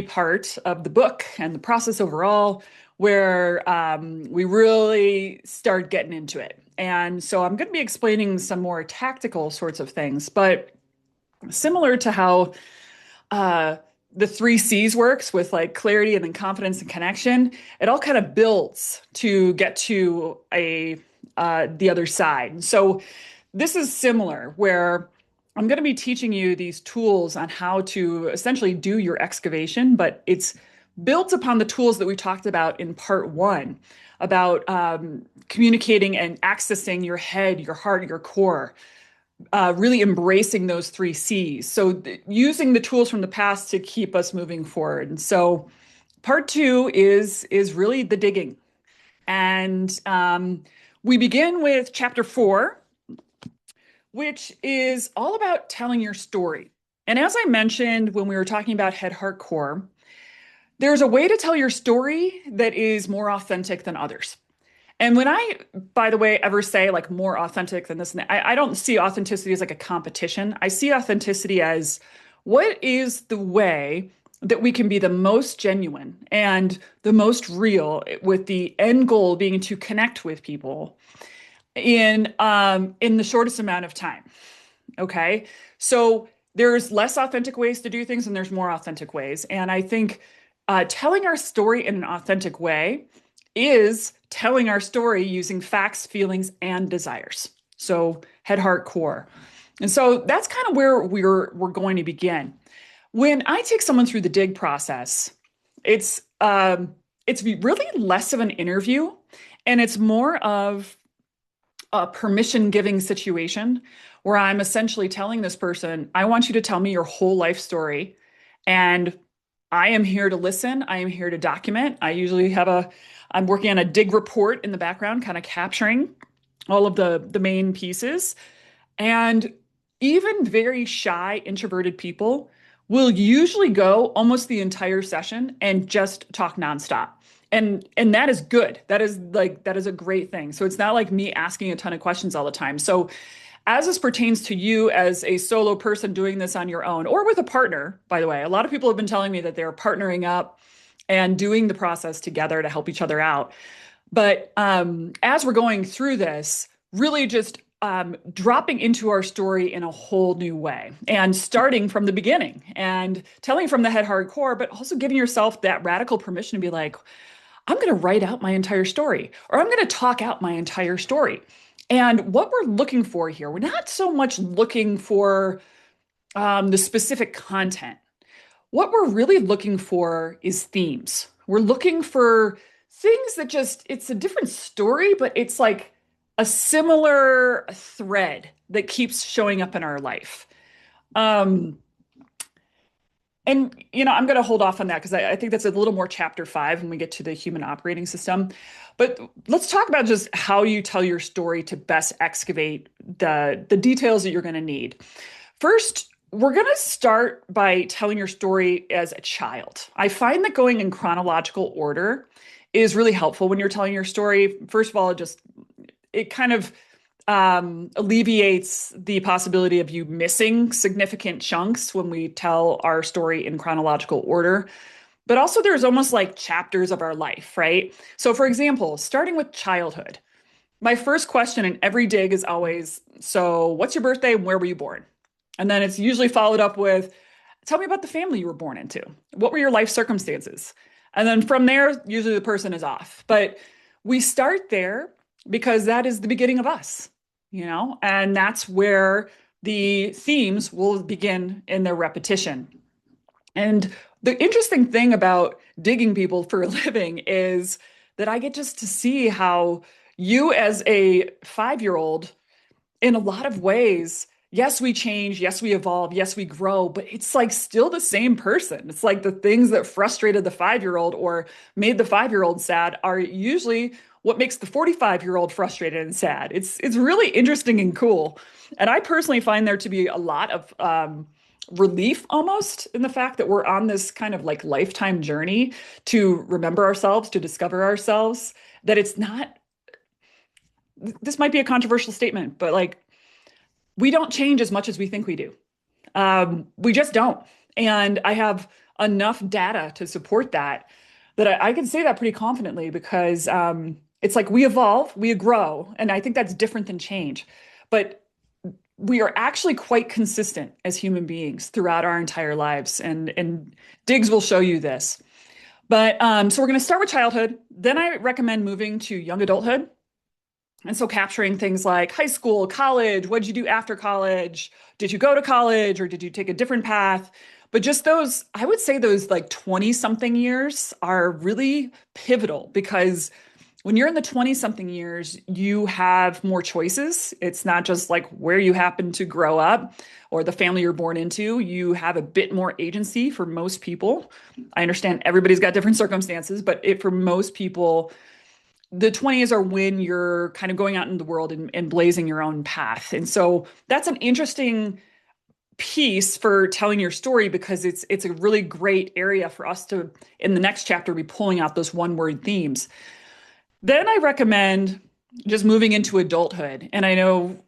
part of the book and the process overall where we really start getting into it. And so I'm going to be explaining some more tactical sorts of things, but similar to how uh, the three C's works with like clarity and then confidence and connection, it all kind of builds to get to a the other side. So this is similar where I'm going to be teaching you these tools on how to essentially do your excavation, but it's built upon the tools that we talked about in part one about communicating and accessing your head, your heart, your core, really embracing those three C's. So using the tools from the past to keep us moving forward. And so part two is really the digging. And we begin with chapter 4, which is all about telling your story. And as I mentioned when we were talking about head, heart, core, there's a way to tell your story that is more authentic than others. And when I, by the way, ever say like more authentic than this, and that, I don't see authenticity as like a competition. I see authenticity as what is the way that we can be the most genuine and the most real, with the end goal being to connect with people in the shortest amount of time. Okay. So there's less authentic ways to do things and there's more authentic ways. And I think telling our story in an authentic way is telling our story using facts, feelings, and desires. So head, heart, core. And so that's kind of where we're going to begin. When I take someone through the dig process, it's really less of an interview and it's more of a permission giving situation where I'm essentially telling this person, I want you to tell me your whole life story. And I am here to listen. I am here to document. I usually I'm working on a dig report in the background, kind of capturing all of the main pieces. And even very shy, introverted people will usually go almost the entire session and just talk nonstop. And that is good. That is a great thing. So it's not like me asking a ton of questions all the time. So as this pertains to you as a solo person doing this on your own or with a partner, by the way, a lot of people have been telling me that they're partnering up and doing the process together to help each other out. But as we're going through this, really just dropping into our story in a whole new way and starting from the beginning and telling from the head, heart, core, but also giving yourself that radical permission to be like, I'm going to write out my entire story, or I'm going to talk out my entire story. And what we're looking for here, we're not so much looking for the specific content. What we're really looking for is themes. We're looking for things that it's a different story, but it's like a similar thread that keeps showing up in our life. And, I'm going to hold off on that because I think that's a little more chapter 5 when we get to the human operating system. But let's talk about just how you tell your story to best excavate the details that you're going to need. First, we're going to start by telling your story as a child. I find that going in chronological order is really helpful when you're telling your story. First of all, it kind of alleviates the possibility of you missing significant chunks when we tell our story in chronological order. But also there's almost like chapters of our life, right? So for example, starting with childhood, my first question in every dig is always, so what's your birthday and where were you born? And then it's usually followed up with, tell me about the family you were born into. What were your life circumstances? And then from there, usually the person is off. But we start there because that is the beginning of us, and that's where the themes will begin in their repetition. And the interesting thing about digging people for a living is that I get just to see how you as a 5-year-old, in a lot of ways, yes, we change, yes, we evolve, yes, we grow, but it's like still the same person. It's like the things that frustrated the 5-year-old or made the 5-year-old sad are usually what makes the 45-year-old frustrated and sad. It's really interesting and cool. And I personally find there to be a lot of relief almost in the fact that we're on this kind of like lifetime journey to remember ourselves, to discover ourselves, that it's not, this might be a controversial statement, but like, we don't change as much as we think we do. We just don't. And I have enough data to support that, that I can say that pretty confidently because it's like we evolve, we grow, and I think that's different than change. But we are actually quite consistent as human beings throughout our entire lives, and Diggs will show you this. But so we're going to start with childhood. Then I recommend moving to young adulthood. And so capturing things like high school, college, what did you do after college? Did you go to college or did you take a different path? But just those, I would say those like 20 something years are really pivotal because when you're in the 20 something years, you have more choices. It's not just like where you happen to grow up or the family you're born into. You have a bit more agency for most people. I understand everybody's got different circumstances, but for most people, the 20s are when you're kind of going out in the world and blazing your own path. And so that's an interesting piece for telling your story because it's a really great area for us to, in the next chapter, be pulling out those one word themes. Then I recommend just moving into adulthood. And I know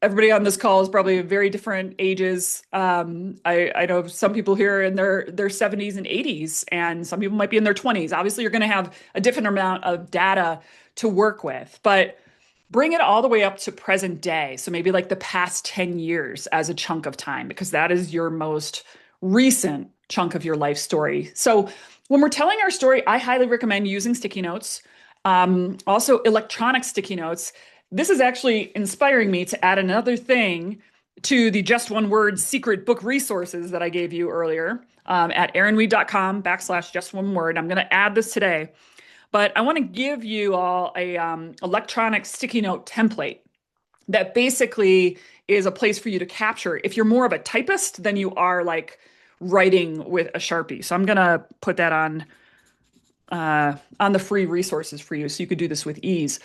everybody on this call is probably very different ages. I know some people here in their 70s and 80s, and some people might be in their 20s. Obviously, you're going to have a different amount of data to work with, but bring it all the way up to present day. So maybe like the past 10 years as a chunk of time, because that is your most recent chunk of your life story. So when we're telling our story, I highly recommend using sticky notes. Also electronic sticky notes. This is actually inspiring me to add another thing to the Just One Word secret book resources that I gave you earlier at erinweed.com/just one word. I'm going to add this today, but I want to give you all a electronic sticky note template that basically is a place for you to capture. If you're more of a typist than you are like writing with a Sharpie. So I'm going to put that on the free resources for you so you could do this with ease.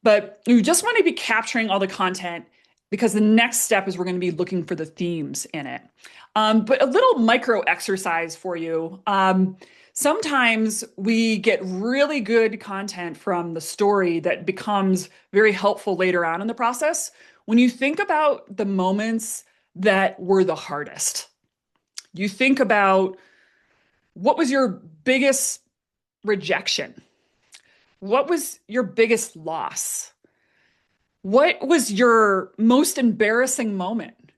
But you just want to be capturing all the content because the next step is we're going to be looking for the themes in it. But a little micro exercise for you. Sometimes we get really good content from the story that becomes very helpful later on in the process. When you think about the moments that were the hardest, you think about what was your biggest rejection? What was your biggest loss? What was your most embarrassing moment?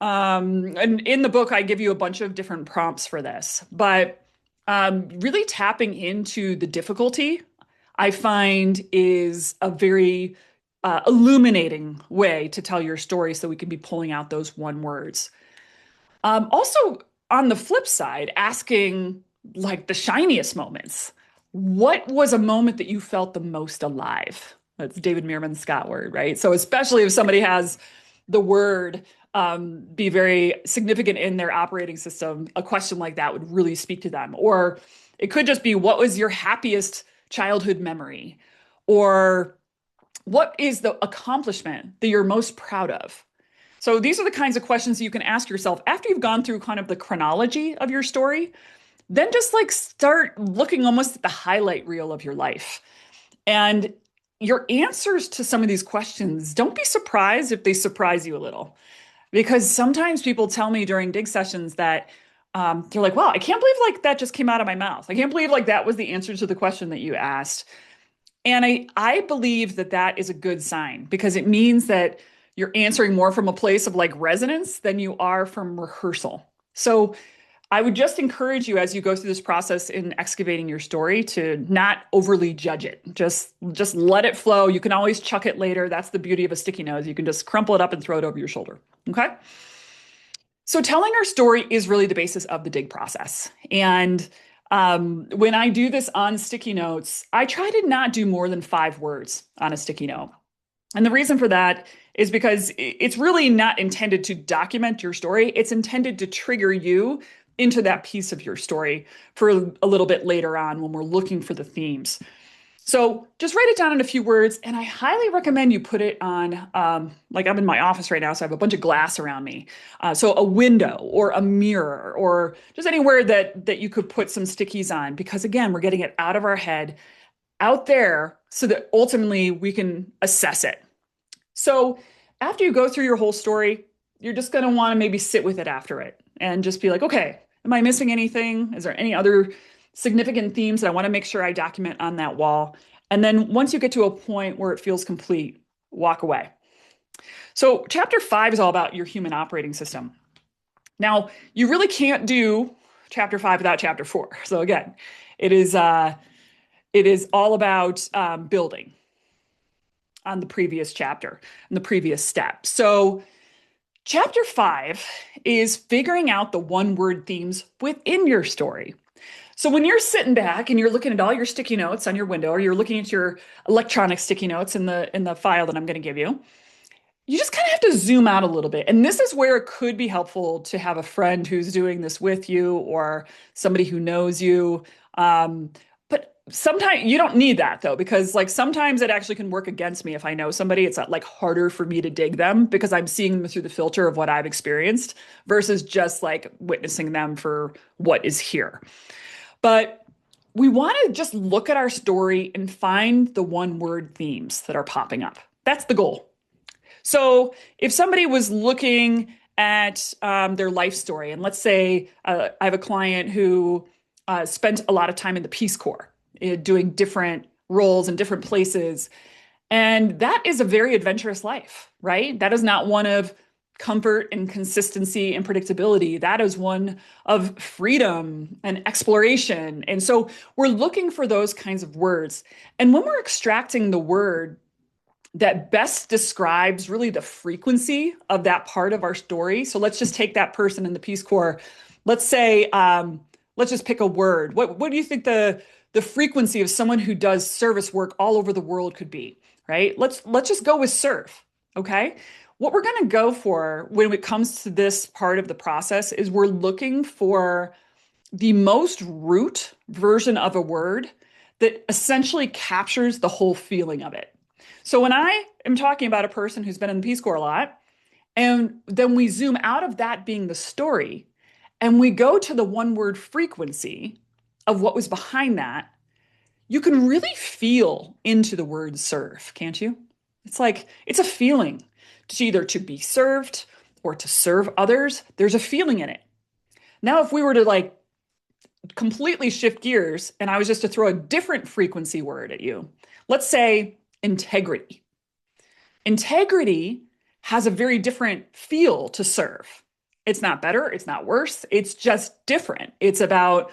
And in the book, I give you a bunch of different prompts for this, but really tapping into the difficulty, I find is a very illuminating way to tell your story so we can be pulling out those one words. Also, on the flip side, asking like the shiniest moments. What was a moment that you felt the most alive? That's David Meerman's Scott word, right? So especially if somebody has the word be very significant in their operating system, a question like that would really speak to them. Or it could just be, what was your happiest childhood memory? Or what is the accomplishment that you're most proud of? So these are the kinds of questions that you can ask yourself after you've gone through kind of the chronology of your story. Then just like start looking almost at the highlight reel of your life. And your answers to some of these questions, don't be surprised if they surprise you a little. Because sometimes people tell me during dig sessions that they're like, wow, I can't believe like that just came out of my mouth. I can't believe like that was the answer to the question that you asked. And I believe that that is a good sign because it means that you're answering more from a place of like resonance than you are from rehearsal. So I would just encourage you as you go through this process in excavating your story to not overly judge it. Just let it flow. You can always chuck it later. That's the beauty of a sticky note. You can just crumple it up and throw it over your shoulder. Okay? So telling our story is really the basis of the dig process. And when I do this on sticky notes, I try to not do more than 5 words on a sticky note. And the reason for that is because it's really not intended to document your story. It's intended to trigger you into that piece of your story for a little bit later on when we're looking for the themes. So just write it down in a few words, and I highly recommend you put it on, like I'm in my office right now, so I have a bunch of glass around me. So a window or a mirror or just anywhere that you could put some stickies on, because again, we're getting it out of our head, out there, so that ultimately we can assess it. So after you go through your whole story, you're just going to want to maybe sit with it after it and just be like, okay, Am I missing anything? Is there any other significant themes that I want to make sure I document on that wall? And then once you get to a point where it feels complete, walk away. So, chapter 5 is all about your human operating system. Now, you really can't do chapter 5 without chapter 4. So, again, it is all about building on the previous chapter and the previous step. So, chapter 5 is figuring out the one word themes within your story. So when you're sitting back and you're looking at all your sticky notes on your window, or you're looking at your electronic sticky notes in the file that I'm going to give you, you just kind of have to zoom out a little bit. And this is where it could be helpful to have a friend who's doing this with you or somebody who knows you. But sometimes you don't need that though, because like sometimes it actually can work against me if I know somebody. It's like harder for me to dig them because I'm seeing them through the filter of what I've experienced versus just like witnessing them for what is here. But we want to just look at our story and find the one word themes that are popping up. That's the goal. So if somebody was looking at their life story, and let's say I have a client who spent a lot of time in the Peace Corps, doing different roles in different places, and that is a very adventurous life, right? That is not one of comfort and consistency and predictability. That is one of freedom and exploration. And so we're looking for those kinds of words. And when we're extracting the word that best describes really the frequency of that part of our story. So let's just take that person in the Peace Corps. Let's say, let's just pick a word. What do you think the frequency of someone who does service work all over the world could be, right? Let's just go with serve, okay? What we're going to go for when it comes to this part of the process is we're looking for the most root version of a word that essentially captures the whole feeling of it. So when I am talking about a person who's been in the Peace Corps a lot, and then we zoom out of that being the story, and we go to the one word frequency of what was behind that, you can really feel into the word serve, can't you? It's like, it's a feeling. It's either to be served or to serve others. There's a feeling in it. Now, if we were to like completely shift gears and I was just to throw a different frequency word at you, let's say integrity. Integrity has a very different feel to serve. It's not better, it's not worse, it's just different. It's about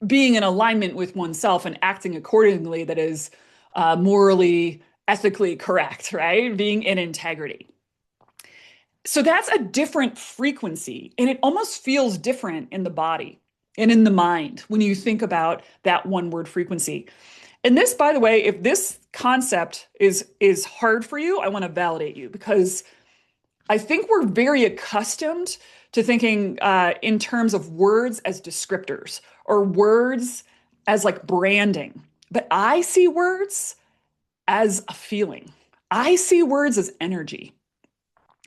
being in alignment with oneself and acting accordingly that is morally, ethically correct, right? Being in integrity. So that's a different frequency, and it almost feels different in the body and in the mind when you think about that one word frequency. And this, by the way, if this concept is hard for you, I want to validate you because I think we're very accustomed to thinking in terms of words as descriptors or words as like branding. But I see words as a feeling. I see words as energy.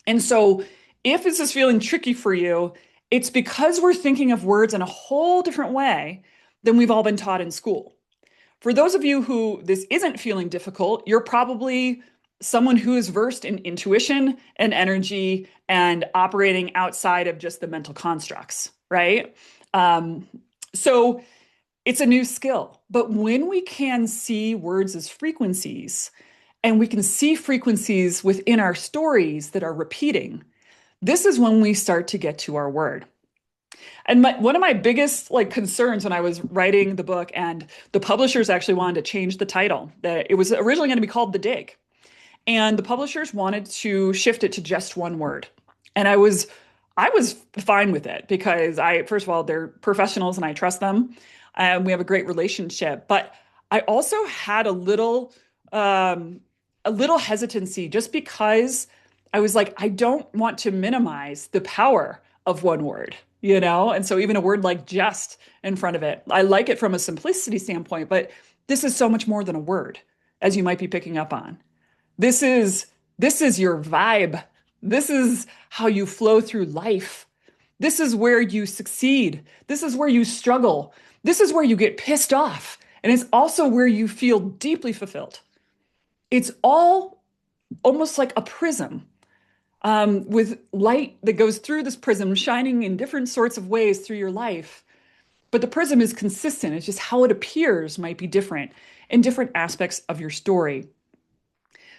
And so if this is feeling tricky for you, it's because we're thinking of words in a whole different way than we've all been taught in school. For those of you who this isn't feeling difficult, you're probably someone who is versed in intuition and energy and operating outside of just the mental constructs, right? So it's a new skill. But when we can see words as frequencies, and we can see frequencies within our stories that are repeating, this is when we start to get to our word. And one of my biggest like concerns when I was writing the book, and the publishers actually wanted to change the title, that it was originally going to be called The Dig. And the publishers wanted to shift it to just one word. And I was fine with it because first of all, they're professionals and I trust them. And we have a great relationship. But I also had a little hesitancy just because I was like, I don't want to minimize the power of one word, you know? And so even a word like just in front of it, I like it from a simplicity standpoint, but this is so much more than a word, as you might be picking up on. This is your vibe. This is how you flow through life. This is where you succeed. This is where you struggle. This is where you get pissed off. And it's also where you feel deeply fulfilled. It's all almost like a prism with light that goes through this prism, shining in different sorts of ways through your life. But the prism is consistent. It's just how it appears might be different in different aspects of your story.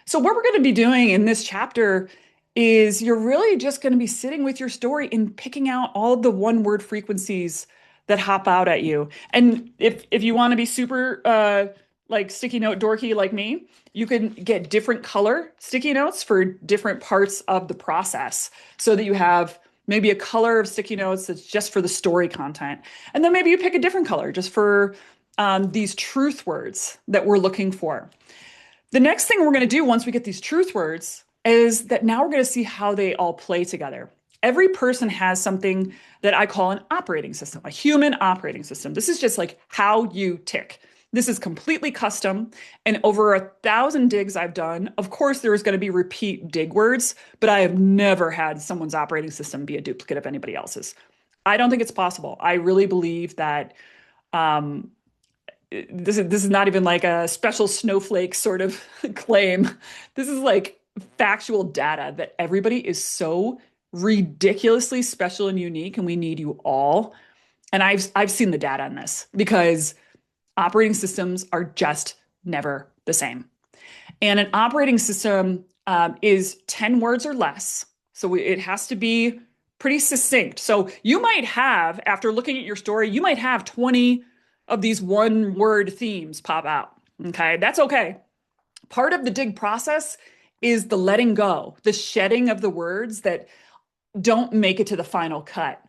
So, what we're going to be doing in this chapter is you're really just going to be sitting with your story and picking out all the one word frequencies that hop out at you. And if you want to be super like sticky note dorky like me, you can get different color sticky notes for different parts of the process so that you have maybe a color of sticky notes that's just for the story content. And then maybe you pick a different color just for these truth words that we're looking for. The next thing we're going to do once we get these truth words is that now we're going to see how they all play together. Every person has something that I call an operating system, a human operating system. This is just like how you tick. This is completely custom. And over 1,000 digs I've done, of course, there is going to be repeat dig words, but I have never had someone's operating system be a duplicate of anybody else's. I don't think it's possible. I really believe that this is not even like a special snowflake sort of claim. This is like factual data that everybody is so ridiculously special and unique, and we need you all. And I've seen the data on this because operating systems are just never the same. And an operating system is 10 words or less. So it has to be pretty succinct. So you might have, after looking at your story, you might have 20 of these one word themes pop out. Okay, that's okay. Part of the dig process is the letting go, the shedding of the words that don't make it to the final cut.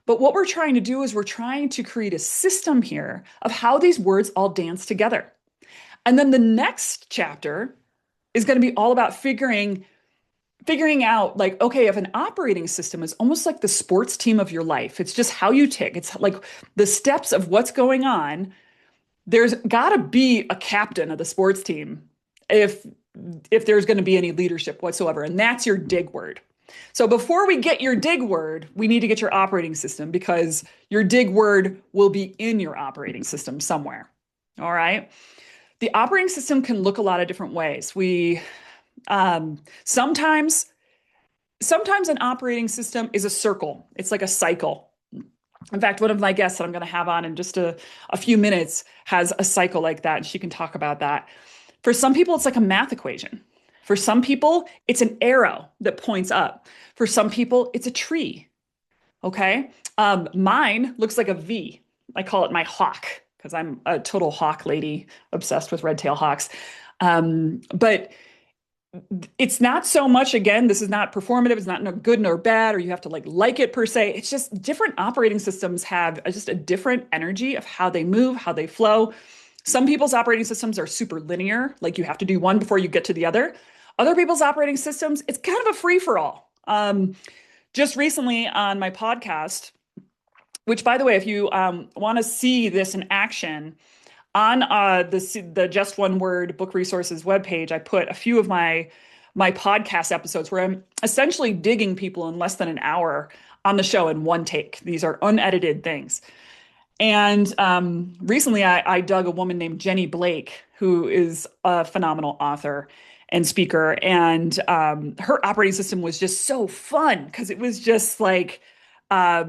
But what we're trying to do is we're trying to create a system here of how these words all dance together. And then the next chapter is going to be all about figuring out like, okay, if an operating system is almost like the sports team of your life, it's just how you tick. It's like the steps of what's going on. There's got to be a captain of the sports team if there's going to be any leadership whatsoever. And that's your dig word. So before we get your dig word, we need to get your operating system because your dig word will be in your operating system somewhere. All right. The operating system can look a lot of different ways. Sometimes an operating system is a circle. It's like a cycle. In fact, one of my guests that I'm going to have on in just a few minutes has a cycle like that, and she can talk about that. For some people, it's like a math equation. For some people, it's an arrow that points up. For some people, it's a tree. Okay. Mine looks like a V. I call it my hawk because I'm a total hawk lady, obsessed with red-tailed hawks. But it's not so much, again, this is not performative. It's not no good nor bad, or you have to like it per se. It's just different operating systems have just a different energy of how they move, how they flow. Some people's operating systems are super linear, like you have to do one before you get to the other. Other people's operating systems, it's kind of a free-for-all. Just recently on my podcast, which, by the way, if you want to see this in action, on the Just One Word Book Resources webpage, I put a few of my podcast episodes where I'm essentially digging people in less than an hour on the show in one take. These are unedited things. And recently I dug a woman named Jenny Blake, who is a phenomenal author and speaker. And her operating system was just so fun because it was just like a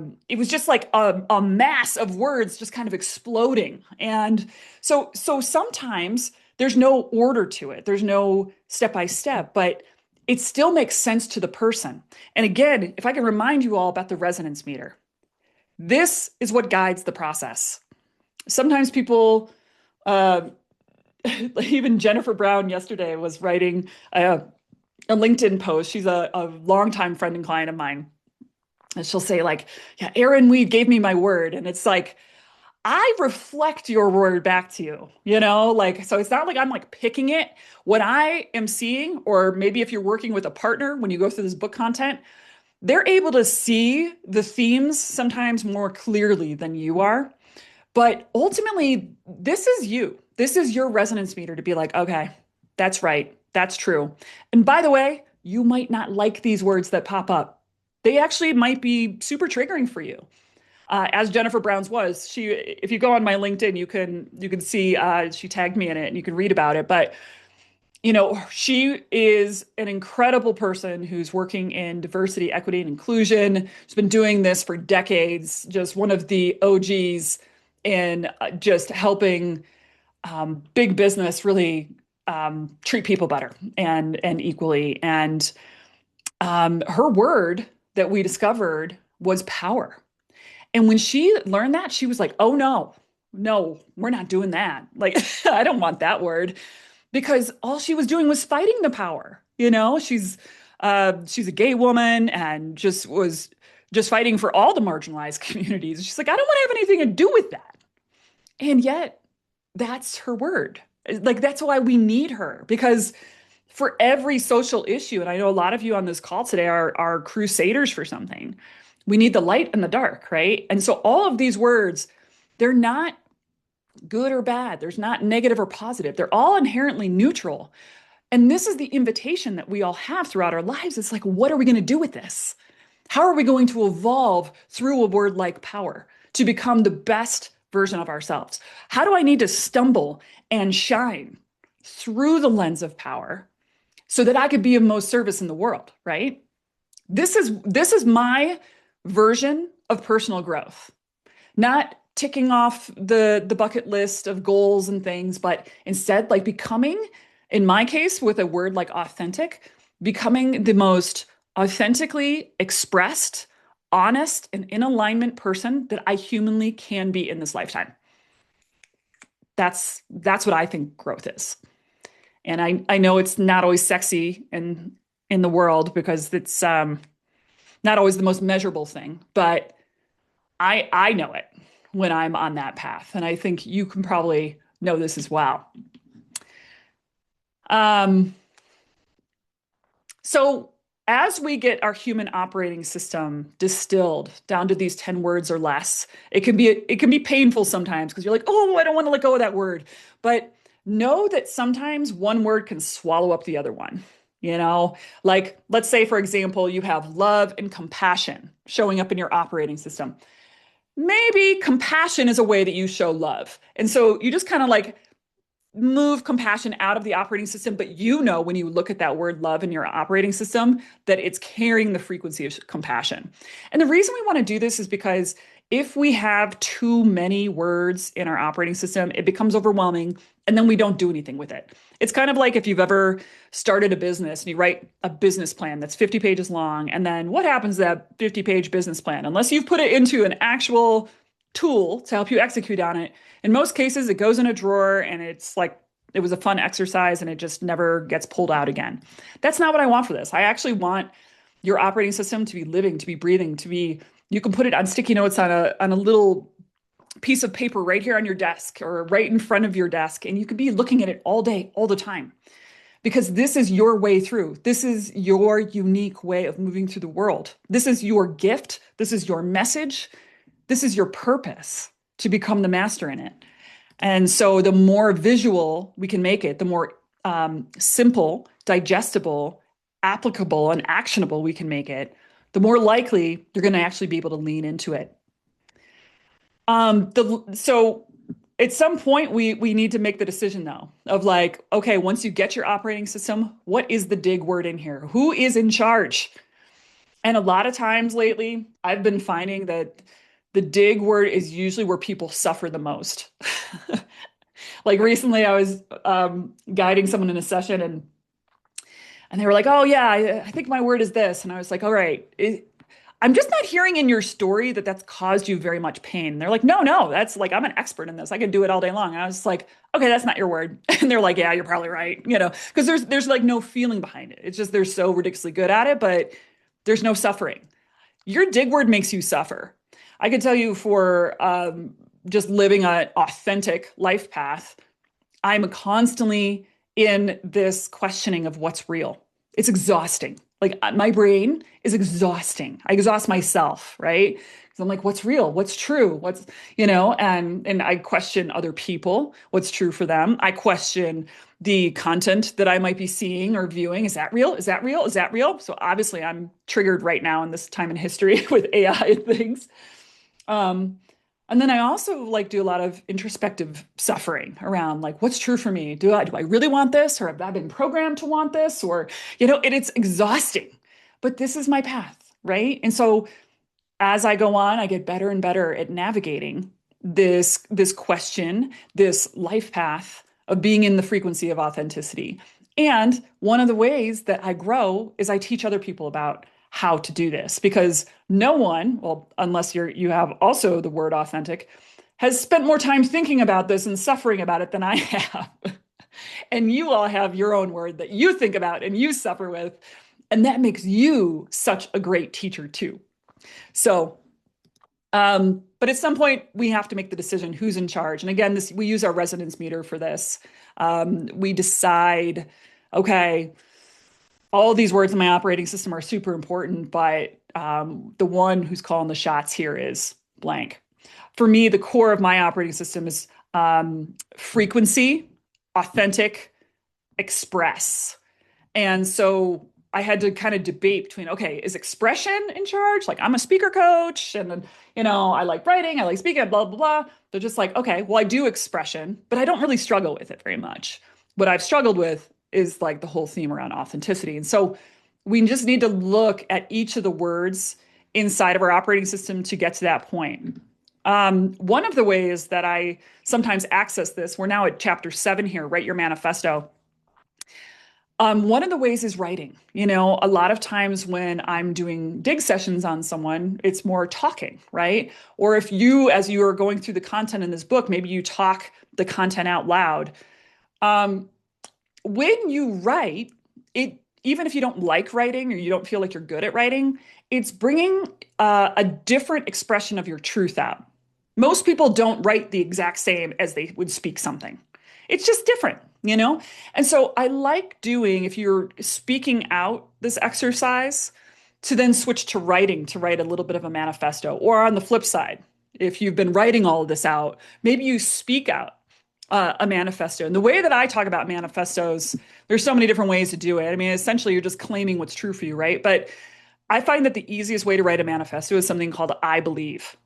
mass of words just kind of exploding. And so sometimes there's no order to it. There's no step by step, but it still makes sense to the person. And again, if I can remind you all about the resonance meter, this is what guides the process. Sometimes people, even Jennifer Brown yesterday was writing a LinkedIn post. She's a longtime friend and client of mine. And she'll say like, yeah, Erin Weed gave me my word. And it's like, I reflect your word back to you, like, so it's not like I'm like picking it. What I am seeing, or maybe if you're working with a partner, when you go through this book content, they're able to see the themes sometimes more clearly than you are. But ultimately, this is you. This is your resonance meter to be like, okay, that's right. That's true. And by the way, you might not like these words that pop up. They actually might be super triggering for you. As Jennifer Brown's was, if you go on my LinkedIn, you can see she tagged me in it and you can read about it. But She is an incredible person who's working in diversity, equity, and inclusion. She's been doing this for decades, just one of the OGs in just helping big business really treat people better and equally. And her word that we discovered was power. And when she learned that, she was like, oh no, no, we're not doing that. Like, I don't want that word because all she was doing was fighting the power. She's a gay woman and just was just fighting for all the marginalized communities. She's like, I don't want to have anything to do with that. And yet that's her word. Like, that's why we need her, because for every social issue, and I know a lot of you on this call today are crusaders for something. We need the light and the dark, right? And so all of these words, they're not good or bad. There's not negative or positive. They're all inherently neutral. And this is the invitation that we all have throughout our lives. It's like, what are we going to do with this? How are we going to evolve through a word like power to become the best version of ourselves? How do I need to stumble and shine through the lens of power so that I could be of most service in the world, right? This is my version of personal growth. Not ticking off the bucket list of goals and things, but instead like becoming, in my case, with a word like authentic, becoming the most authentically expressed, honest, and in alignment person that I humanly can be in this lifetime. That's what I think growth is. And I know it's not always sexy in the world because it's not always the most measurable thing, but I know it when I'm on that path. And I think you can probably know this as well. So as we get our human operating system distilled down to these 10 words or less, it can be painful sometimes because you're like, oh, I don't want to let go of that word. But know that sometimes one word can swallow up the other one. Like, let's say, for example, you have love and compassion showing up in your operating system. Maybe compassion is a way that you show love. And so you just kind of like move compassion out of the operating system. But when you look at that word love in your operating system, that it's carrying the frequency of compassion. And the reason we want to do this is because if we have too many words in our operating system, it becomes overwhelming and then we don't do anything with it. It's kind of like if you've ever started a business and you write a business plan that's 50 pages long. And then what happens to that 50-page business plan? Unless you've put it into an actual tool to help you execute on it, in most cases, it goes in a drawer and it's like, it was a fun exercise and it just never gets pulled out again. That's not what I want for this. I actually want your operating system to be living, to be breathing, you can put it on sticky notes on a little piece of paper right here on your desk or right in front of your desk. And you could be looking at it all day, all the time, because this is your way through. This is your unique way of moving through the world. This is your gift. This is your message. This is your purpose to become the master in it. And so the more visual we can make it, the more simple, digestible, applicable, and actionable we can make it, the more likely you're going to actually be able to lean into it. So at some point we need to make the decision though of like, okay, once you get your operating system, what is the dig word in here? Who is in charge? And a lot of times lately, I've been finding that the dig word is usually where people suffer the most. Like recently I was guiding someone in a session and they were like, oh yeah, I think my word is this. And I was like, all right, I'm just not hearing in your story that that's caused you very much pain. They're like, no, that's like, I'm an expert in this. I can do it all day long. And I was like, okay, that's not your word. And they're like, yeah, you're probably right. Because there's like no feeling behind it. It's just, they're so ridiculously good at it, but there's no suffering. Your dig word makes you suffer. I can tell you for just living an authentic life path, I'm constantly in this questioning of what's real. It's exhausting. Like my brain is exhausting. I exhaust myself, right? Because I'm like, what's real? What's true? And I question other people, what's true for them. I question the content that I might be seeing or viewing. Is that real? Is that real? Is that real? So obviously I'm triggered right now in this time in history with AI and things. And then I also like do a lot of introspective suffering around like what's true for me. Do I really want this, or have I been programmed to want this, or and it's exhausting. But this is my path, right? And so as I go on, I get better and better at navigating this question, this life path of being in the frequency of authenticity. And one of the ways that I grow is I teach other people about how to do this because no one, well, unless you have also the word authentic, has spent more time thinking about this and suffering about it than I have. And you all have your own word that you think about and you suffer with. And that makes you such a great teacher too. So, but at some point we have to make the decision who's in charge. And again, we use our resonance meter for this. We decide, okay, all these words in my operating system are super important, but the one who's calling the shots here is blank. For me, the core of my operating system is frequency, authentic, express. And so I had to kind of debate between, okay, is expression in charge? Like I'm a speaker coach and then, I like writing, I like speaking, blah, blah, blah. They're just like, okay, well, I do expression, but I don't really struggle with it very much. What I've struggled with is like the whole theme around authenticity. And so we just need to look at each of the words inside of our operating system to get to that point. One of the ways that I sometimes access this, we're now at chapter 7 here, write your manifesto. One of the ways is writing. A lot of times when I'm doing dig sessions on someone, it's more talking, right? Or if you, as you are going through the content in this book, maybe you talk the content out loud. When you write, even if you don't like writing or you don't feel like you're good at writing, it's bringing a different expression of your truth out. Most people don't write the exact same as they would speak something. It's just different. And so I like doing, if you're speaking out this exercise, to then switch to writing, to write a little bit of a manifesto. Or on the flip side, if you've been writing all of this out, maybe you speak out a manifesto. And the way that I talk about manifestos, there's so many different ways to do it. I mean, essentially, you're just claiming what's true for you, right? But I find that the easiest way to write a manifesto is something called I believe.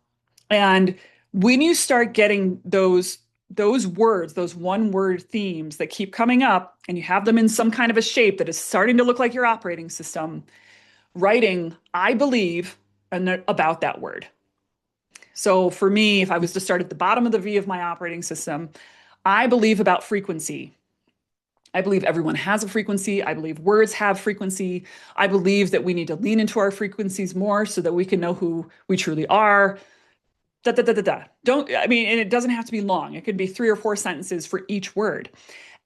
And when you start getting those words, those one word themes that keep coming up, and you have them in some kind of a shape that is starting to look like your operating system, writing, I believe, and about that word. So for me, if I was to start at the bottom of the V of my operating system, I believe about frequency. I believe everyone has a frequency. I believe words have frequency. I believe that we need to lean into our frequencies more so that we can know who we truly are. Da, da, da, da, da. And it doesn't have to be long. It could be 3 or 4 sentences for each word.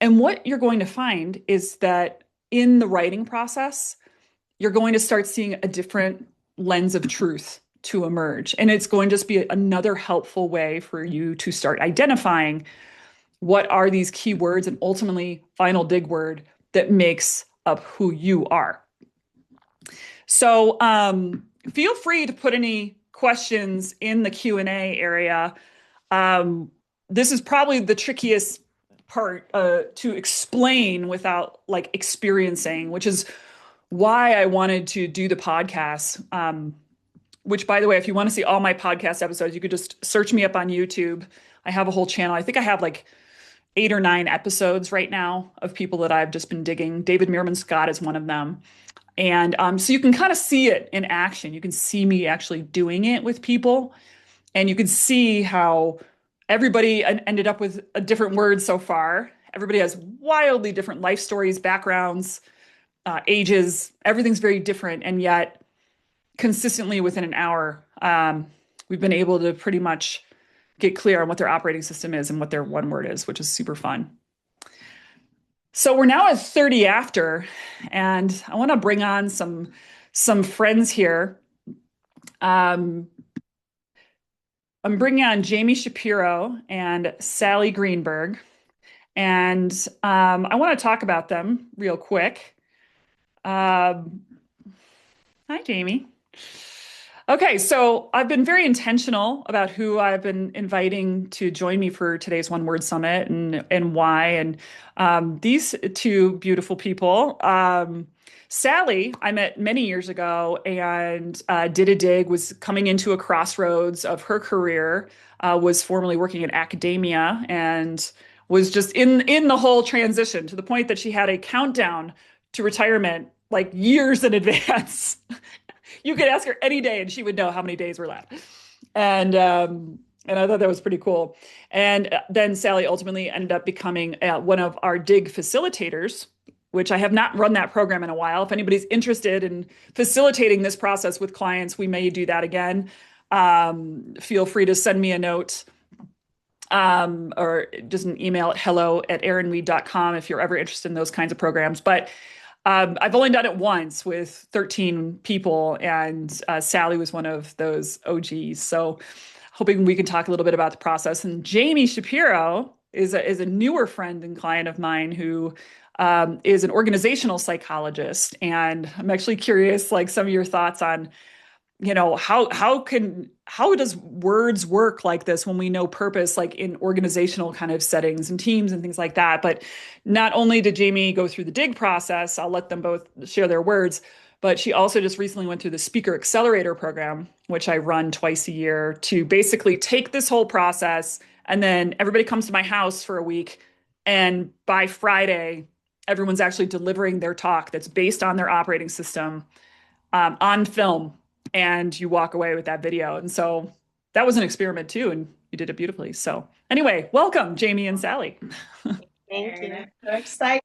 And what you're going to find is that in the writing process, you're going to start seeing a different lens of truth to emerge. And it's going to just be another helpful way for you to start identifying what are these key words and ultimately final dig word that makes up who you are. So feel free to put any questions in the Q&A area. This is probably the trickiest part to explain without like experiencing, which is why I wanted to do the podcast. Which, by the way, if you want to see all my podcast episodes, you could just search me up on YouTube. I have a whole channel. I think I have like 8 or 9 episodes right now of people that I've just been digging. David Meerman Scott is one of them. And so you can kind of see it in action. You can see me actually doing it with people. And you can see how everybody ended up with a different word so far. Everybody has wildly different life stories, backgrounds, ages. Everything's very different. And yet, consistently within an hour, we've been able to pretty much get clear on what their operating system is and what their one word is, which is super fun. So we're now at 30 after, and I want to bring on some friends here. I'm bringing on Jamie Shapiro and Sallie Greenberg, and I want to talk about them real quick. Hi, Jamie. Okay, so I've been very intentional about who I've been inviting to join me for today's One Word Summit and why. And these two beautiful people, Sally, I met many years ago and did a dig, was coming into a crossroads of her career, was formerly working in academia and was just in the whole transition to the point that she had a countdown to retirement like years in advance. You could ask her any day and she would know how many days were left. And I thought that was pretty cool. And then Sally ultimately ended up becoming one of our Dig facilitators, which I have not run that program in a while. If anybody's interested in facilitating this process with clients, we may do that again. Feel free to send me a note or just an email at hello@erinweed.com if you're ever interested in those kinds of programs. But I've only done it once with 13 people, and Sally was one of those OGs. So hoping we can talk a little bit about the process. And Jamie Shapiro is a newer friend and client of mine who is an organizational psychologist. And I'm actually curious, like some of your thoughts on how does words work like this when we know purpose, like in organizational kind of settings and teams and things like that. But not only did Jamie go through the dig process, I'll let them both share their words, but she also just recently went through the speaker accelerator program, which I run twice a year to basically take this whole process. And then everybody comes to my house for a week, and by Friday everyone's actually delivering their talk that's based on their operating system on film, and you walk away with that video. And so that was an experiment too, and you did it beautifully. So anyway, welcome, Jamie and Sally. Thank you. So excited.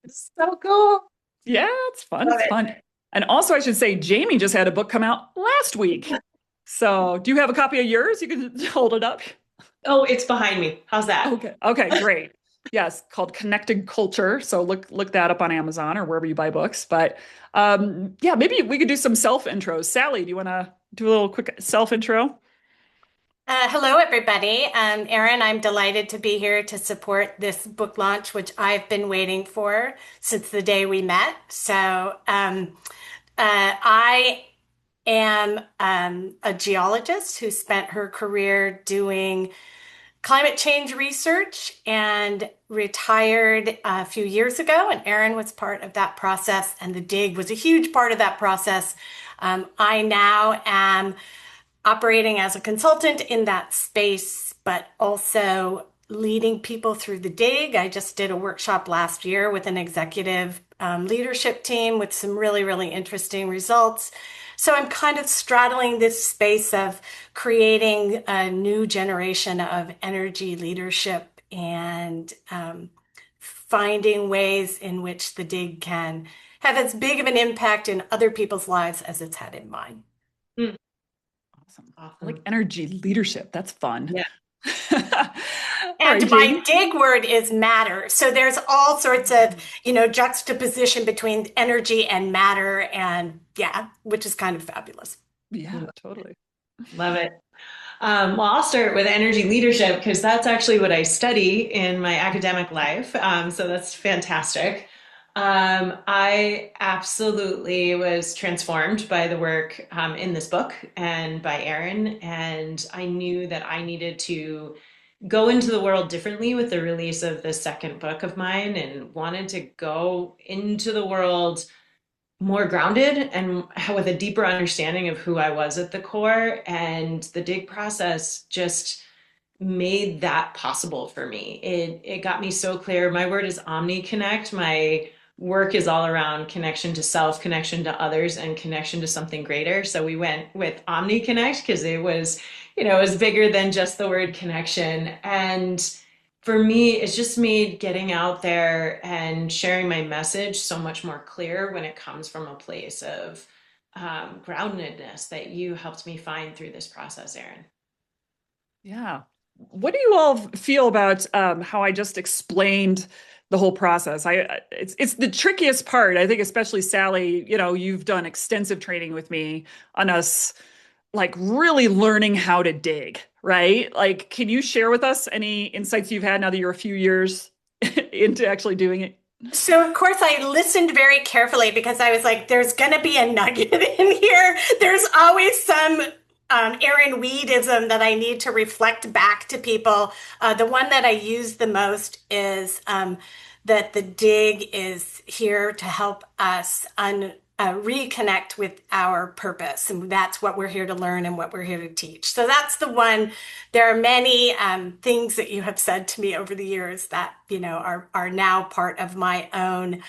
It's so cool. Yeah, it's fun. It's fun. And also, I should say, Jamie just had a book come out last week. So do you have a copy of yours? You can hold it up. Oh, it's behind me. How's that? Okay. Okay, great. Yes, called Connected Culture. So look that up on Amazon or wherever you buy books. But yeah, maybe we could do some self intros. Sally, do you want to do a little quick self intro? Hello, everybody. Erin, I'm delighted to be here to support this book launch, which I've been waiting for since the day we met. So I am a geologist who spent her career doing climate change research and retired a few years ago. And Erin was part of that process, and the dig was a huge part of that process. I now am operating as a consultant in that space, but also leading people through the dig. I just did a workshop last year with an executive leadership team with some really, really interesting results. So I'm kind of straddling this space of creating a new generation of energy leadership and finding ways in which the dig can have as big of an impact in other people's lives as it's had in mine. Awesome. I like energy leadership. That's fun. Yeah. And my dig word is matter. So there's all sorts of, juxtaposition between energy and matter, and yeah, which is kind of fabulous. Yeah, totally. Love it. Well, I'll start with energy leadership because that's actually what I study in my academic life. So that's fantastic. I absolutely was transformed by the work in this book and by Erin, and I knew that I needed to go into the world differently with the release of the second book of mine, and wanted to go into the world more grounded and with a deeper understanding of who I was at the core. And the dig process just made that possible for me. It got me so clear. My word is omni-connect. My work is all around connection to self, connection to others, and connection to something greater. So we went with omni-connect because it was bigger than just the word connection. And for me, it's just made getting out there and sharing my message so much more clear when it comes from a place of groundedness that you helped me find through this process, Erin. Yeah. What do you all feel about how I just explained the whole process? It's the trickiest part. I think, especially Sally, you've done extensive training with me on us, like really learning how to dig, right? Like, can you share with us any insights you've had now that you're a few years into actually doing it? So, of course, I listened very carefully because I was like, there's going to be a nugget in here. There's always some Erin Weedism that I need to reflect back to people. The one that I use the most is that the dig is here to help us reconnect with our purpose. And that's what we're here to learn and what we're here to teach. So that's the one. There are many things that you have said to me over the years that, are now part of my own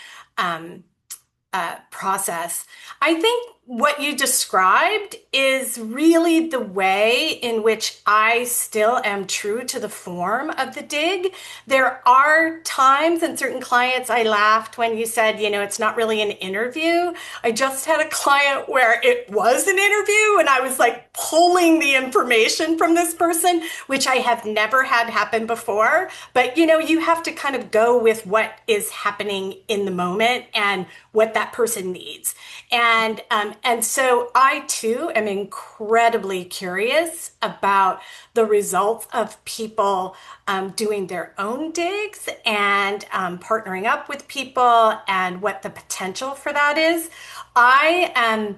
process. I think what you described is really the way in which I still am true to the form of the dig. There are times and certain clients, I laughed when you said, it's not really an interview. I just had a client where it was an interview and I was like pulling the information from this person, which I have never had happen before. But, you have to kind of go with what is happening in the moment and what that person needs. And so I too am incredibly curious about the results of people doing their own digs and partnering up with people and what the potential for that is. I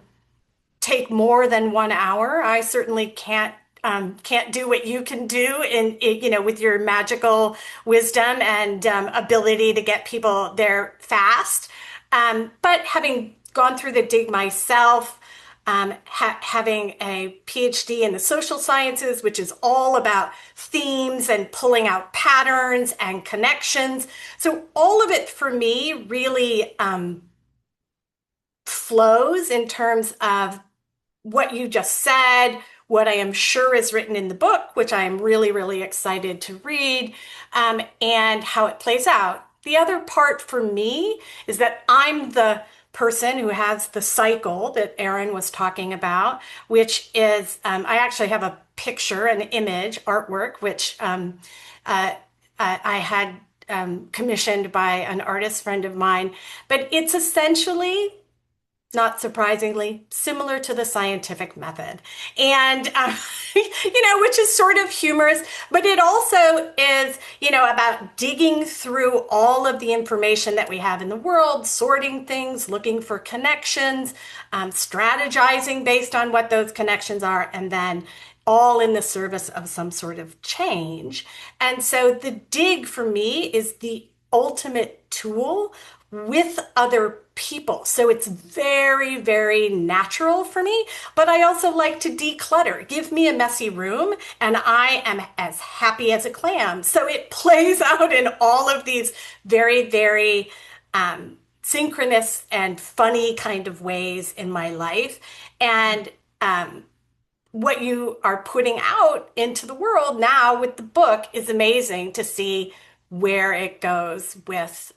take more than 1 hour. I certainly can't do what you can do with your magical wisdom and ability to get people there fast. But having gone through the dig myself, having a PhD in the social sciences, which is all about themes and pulling out patterns and connections. So all of it for me really flows in terms of what you just said, what I am sure is written in the book, which I am really, really excited to read, and how it plays out. The other part for me is that I'm the person who has the cycle that Erin was talking about, which is, I actually have a picture, an image, artwork, which I had commissioned by an artist friend of mine. But it's essentially, not surprisingly, similar to the scientific method. And, which is sort of humorous, but it also is, about digging through all of the information that we have in the world, sorting things, looking for connections, strategizing based on what those connections are, and then all in the service of some sort of change. And so the dig for me is the ultimate tool with other people. So it's very, very natural for me, but I also like to declutter. Give me a messy room and I am as happy as a clam. So it plays out in all of these very, very synchronous and funny kind of ways in my life. And what you are putting out into the world now with the book is amazing to see where it goes with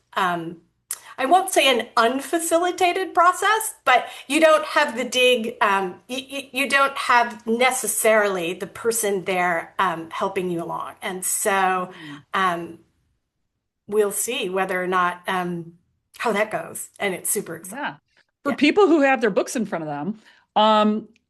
I won't say an unfacilitated process, but you don't have the dig, you don't have necessarily the person there helping you along. And so we'll see whether or not how that goes. And it's super exciting. Yeah. For Yeah. people who have their books in front of them,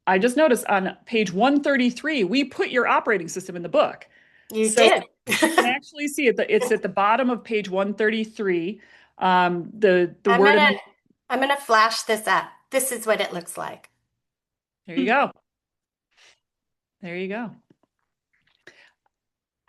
I just noticed on page 133, we put your operating system in the book. You So did. you can actually see it. It's at the bottom of page 133. The I'm word. gonna I'm gonna flash this up. This is what it looks like. There you go. There you go.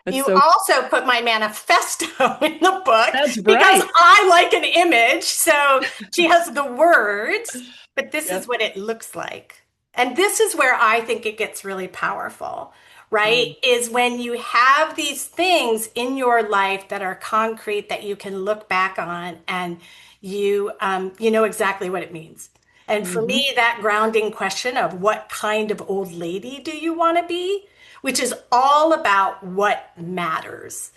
That's You so. also put my manifesto in the book That's because right. I like an image. So she has the words, but this Yep. is what it looks like. And this is where I think it gets really powerful, right? Is when you have these things in your life that are concrete that you can look back on and you know exactly what it means. And for Mhm. me, that grounding question of what kind of old lady do you want to be, which is all about what matters,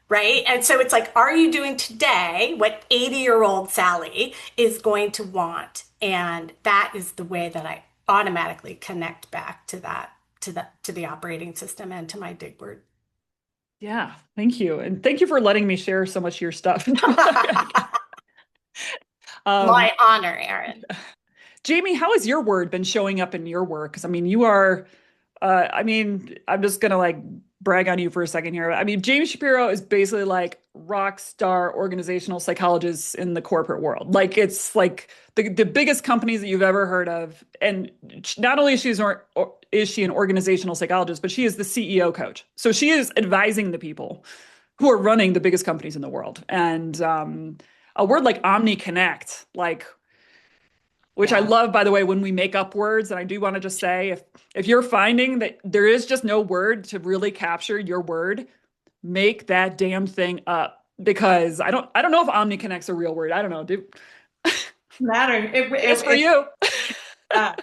right? And so it's like, are you doing today what 80-year-old Sally is going to want? And that is the way that I automatically connect back to that, to the operating system and to my dig word. Yeah. Thank you. And thank you for letting me share so much of your stuff. Um, My honor, Erin. Jamie, how has your word been showing up in your work? Because I mean, you are, I'm just gonna like brag on you for a second here. I mean, James Shapiro is basically like rock star organizational psychologist in the corporate world. Like it's like the biggest companies that you've ever heard of. And not only is she an organizational psychologist, but she is the CEO coach. So she is advising the people who are running the biggest companies in the world. And a word like omni-connect, like which I Yeah. love, by the way, when we make up words. And I do want to just say, if you're finding that there is just no word to really capture your word, make that damn thing up. Because I don't know if omni-connect's a real word. I don't know. Matter. It's for you. Yeah.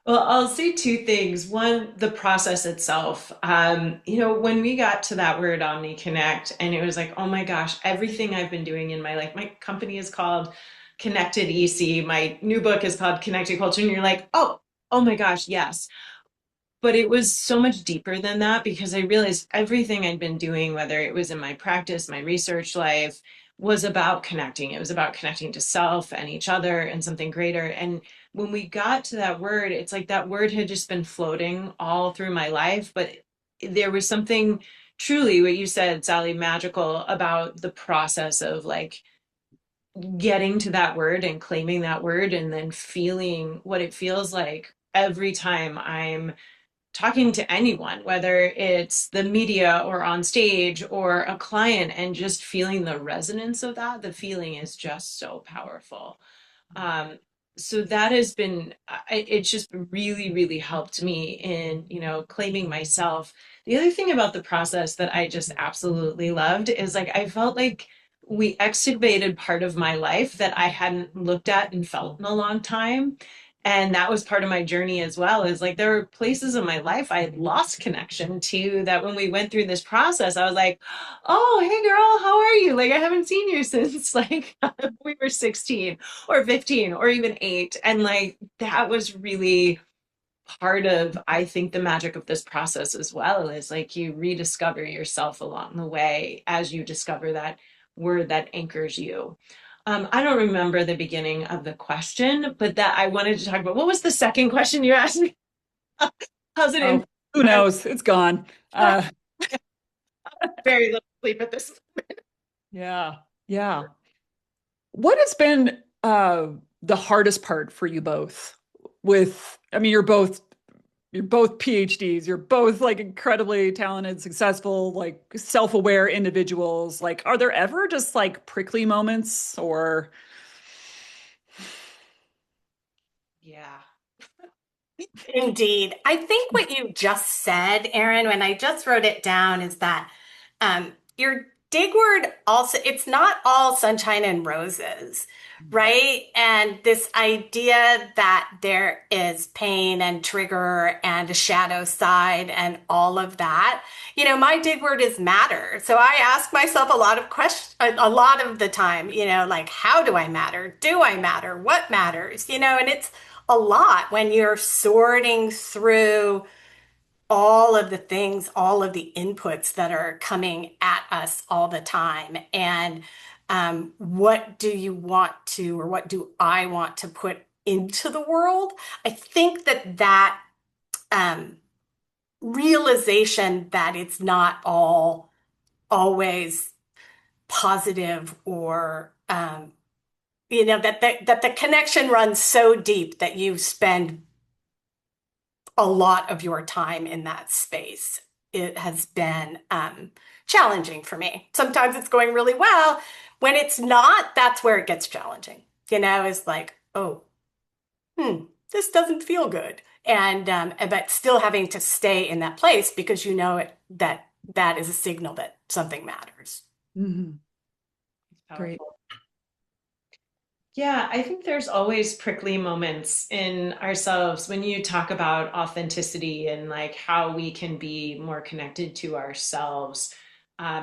Well, I'll say two things. One, the process itself. When we got to that word OmniConnect, and it was like, oh my gosh, everything I've been doing in my life, my company is called Connected EC. My new book is called Connected Culture. And you're like, oh my gosh, yes. But it was so much deeper than that because I realized everything I'd been doing, whether it was in my practice, my research life, was about connecting. It was about connecting to self and each other and something greater. And when we got to that word, it's like that word had just been floating all through my life. But there was something truly, what you said, Sally, magical about the process of like getting to that word and claiming that word and then feeling what it feels like every time I'm talking to anyone, whether it's the media or on stage or a client, and just feeling the resonance of that. The feeling is just so powerful. Um, so that has been, it's just really, really helped me in, claiming myself. The other thing about the process that I just absolutely loved is like, I felt like we excavated part of my life that I hadn't looked at and felt in a long time. And that was part of my journey as well, is like there were places in my life I had lost connection to, that when we went through this process, I was like, oh, hey girl, how are you? Like I haven't seen you since like we were 16 or 15 or even 8. And like that was really part of, I think, the magic of this process as well, is like you rediscover yourself along the way as you discover that word that anchors you. I don't remember the beginning of the question, but that I wanted to talk about. What was the second question you asked me? How's it Oh, in who knows? It's gone. very little sleep at this. Yeah. Yeah. What has been the hardest part for you both I mean, you're both PhDs, you're both like incredibly talented, successful, like self-aware individuals. Like, are there ever just like prickly moments or Yeah. Indeed. I think what you just said, Erin, when I just wrote it down, is that your dig word also, it's not all sunshine and roses, right? And this idea that there is pain and trigger and a shadow side and all of that. My dig word is matter. So I ask myself a lot of questions, a lot of the time, like, how do I matter? Do I matter? What matters? And it's a lot when you're sorting through all of the things, all of the inputs that are coming at us all the time. And what do you want to, or what do I want to put into the world? I think that um, realization that it's not all always positive, or that the connection runs so deep that you spend a lot of your time in that space. It has been challenging for me. Sometimes it's going really well. When it's not, that's where it gets challenging. It's like, oh, this doesn't feel good. And but still having to stay in that place because that is a signal that something matters. Mhm. Great. Powerful. Yeah, I think there's always prickly moments in ourselves when you talk about authenticity and like how we can be more connected to ourselves.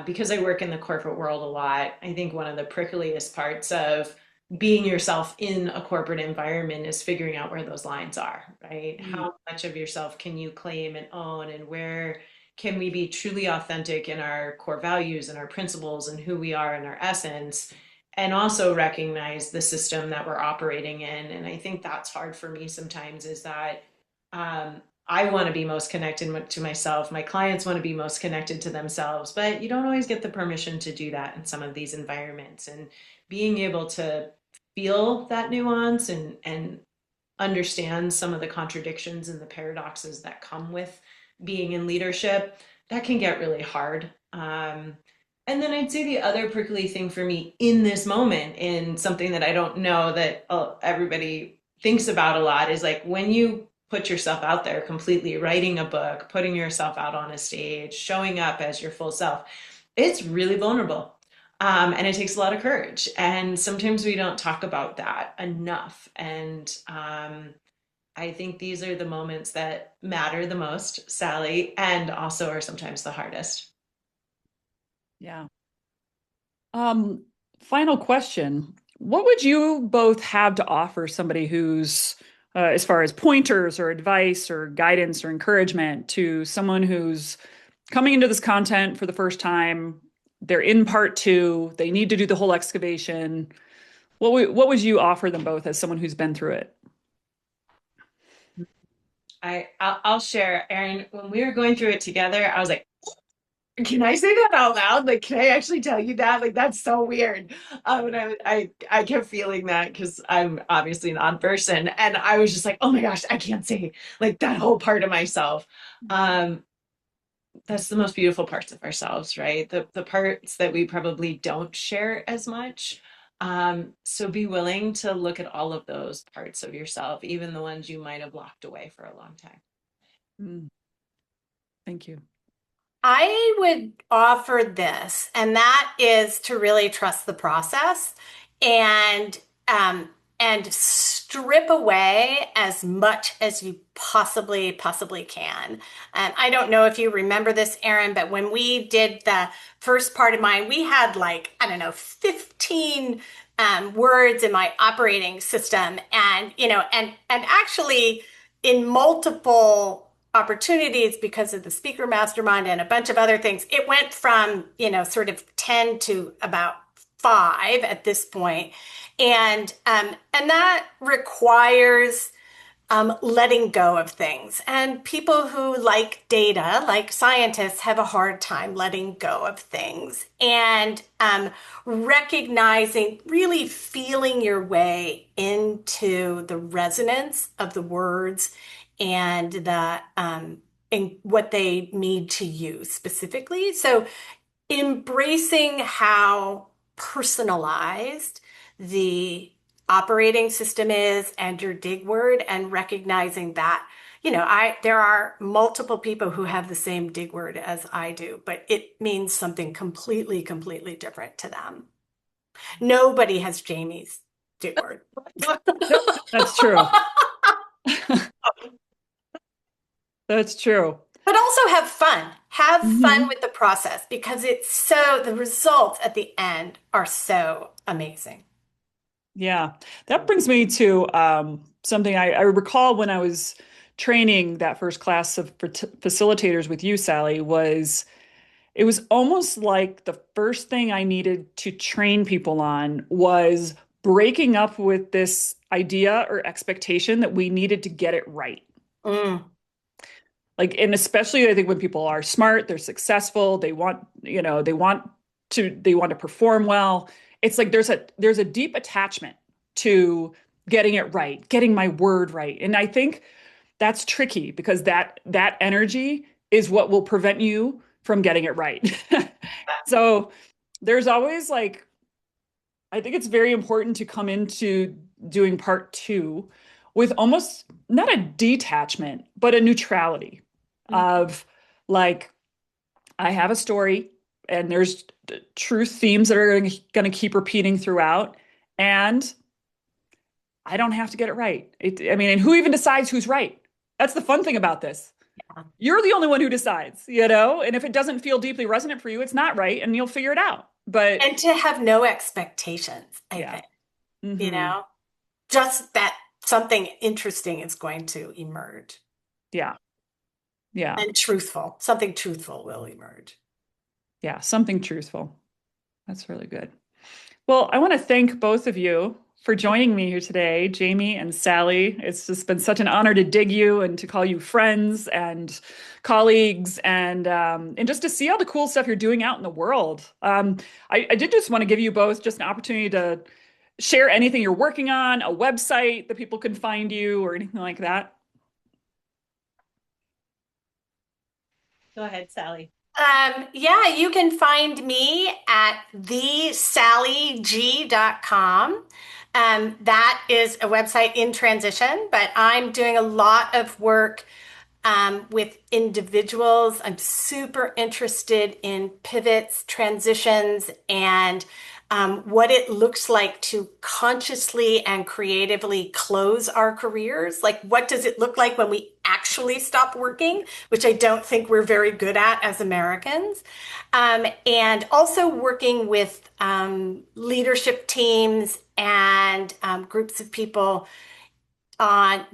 Because I work in the corporate world a lot, I think one of the prickliest parts of being yourself in a corporate environment is figuring out where those lines are, right? Mm. How much of yourself can you claim and own, and where can we be truly authentic in our core values and our principles and who we are in our essence, and also recognize the system that we're operating in. And I think that's hard for me sometimes, is that I want to be most connected to myself. My clients want to be most connected to themselves, but you don't always get the permission to do that in some of these environments. And being able to feel that nuance and understand some of the contradictions and the paradoxes that come with being in leadership, that can get really hard. And then I'd say the other prickly thing for me in this moment, in something that I don't know that everybody thinks about a lot, is like when you put yourself out there completely, writing a book, putting yourself out on a stage, showing up as your full self, it's really vulnerable. And it takes a lot of courage. And sometimes we don't talk about that enough. And I think these are the moments that matter the most, Sallie, and also are sometimes the hardest. Yeah. Final question. What would you both have to offer somebody who's, as far as pointers or advice or guidance or encouragement to someone who's coming into this content for the first time? They're in part two, they need to do the whole excavation. What would you offer them both as someone who's been through it? I'll share, Erin, when we were going through it together, I was like, can I say that out loud? Like, can I actually tell you that? Like, that's so weird. And I kept feeling that because I'm obviously an odd person, and I was just like, oh my gosh, I can't say like that whole part of myself. Um, that's the most beautiful parts of ourselves, right? The parts that we probably don't share as much. So be willing to look at all of those parts of yourself, even the ones you might have locked away for a long time. Mm, thank you. I would offer this, and that is to really trust the process and um, and strip away as much as you possibly can. I don't know if you remember this, Erin, but when we did the first part of mine, we had like, I don't know, 15 words in my operating system, and and actually in multiple opportunities because of the speaker mastermind and a bunch of other things. It went from, sort of 10 to about 5 at this point. And that requires letting go of things. And people who like data, like scientists, have a hard time letting go of things. And recognizing, really feeling your way into the resonance of the words and and what they need to use specifically. So embracing how personalized the operating system is and your dig word, and recognizing that there are multiple people who have the same dig word as I do, but it means something completely different to them. Nobody has Jamie's dig word. That's true. That's true. But also have fun. Have fun Mhm. with the process, because the results at the end are so amazing. Yeah, that brings me to something I recall when I was training that first class of facilitators with you, Sallie, was it was almost like the first thing I needed to train people on was breaking up with this idea or expectation that we needed to get it right. Mm. Like, and especially I think when people are smart, they're successful, they want to perform well. It's like there's a deep attachment to getting it right, getting my word right. And I think that's tricky because that energy is what will prevent you from getting it right. So there's always like, I think it's very important to come into doing part two with almost not a detachment, but a neutrality of like, I have a story and there's truth themes that are going to keep repeating throughout. And I don't have to get it right. I mean, and who even decides who's right? That's the fun thing about this. You're the only one who decides, And if it doesn't feel deeply resonant for you, it's not right and you'll figure it out. But And to have no expectations, I yeah. think, you Hmm. know, just that something interesting is going to emerge. Yeah. Yeah. And something truthful will emerge. Yeah. Something truthful. That's really good. Well, I want to thank both of you for joining me here today, Jamie and Sallie. It's just been such an honor to dig you and to call you friends and colleagues and just to see all the cool stuff you're doing out in the world. I did just want to give you both just an opportunity to share anything you're working on, a website that people can find you or anything like that. Go ahead, Sallie. Yeah, you can find me at thesallieg.com. That is a website in transition, but I'm doing a lot of work with individuals. I'm super interested in pivots, transitions, and what it looks like to consciously and creatively close our careers. Like, what does it look like when we actually stop working, which I don't think we're very good at as Americans. And also working with leadership teams and groups of people I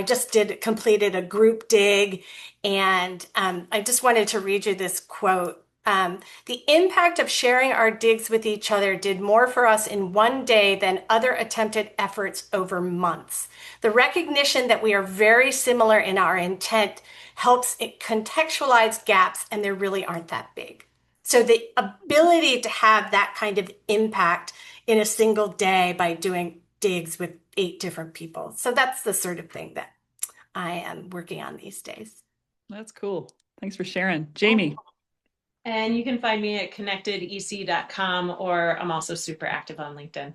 just completed a group dig, and I just wanted to read you this quote. The impact of sharing our digs with each other did more for us in one day than other attempted efforts over months. The recognition that we are very similar in our intent helps it contextualize gaps, and there really aren't that big. So the ability to have that kind of impact in a single day by doing digs with 8 different people. So that's the sort of thing that I am working on these days. That's cool. Thanks for sharing. Jamie. And you can find me at connectedec.com, or I'm also super active on LinkedIn.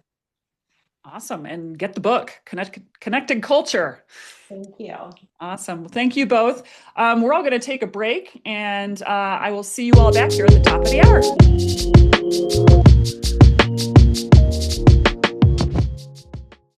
Awesome. And get the book, Connected Culture. Thank you. Awesome. Well, thank you both. We're all going to take a break, and I will see you all back here at the top of the hour.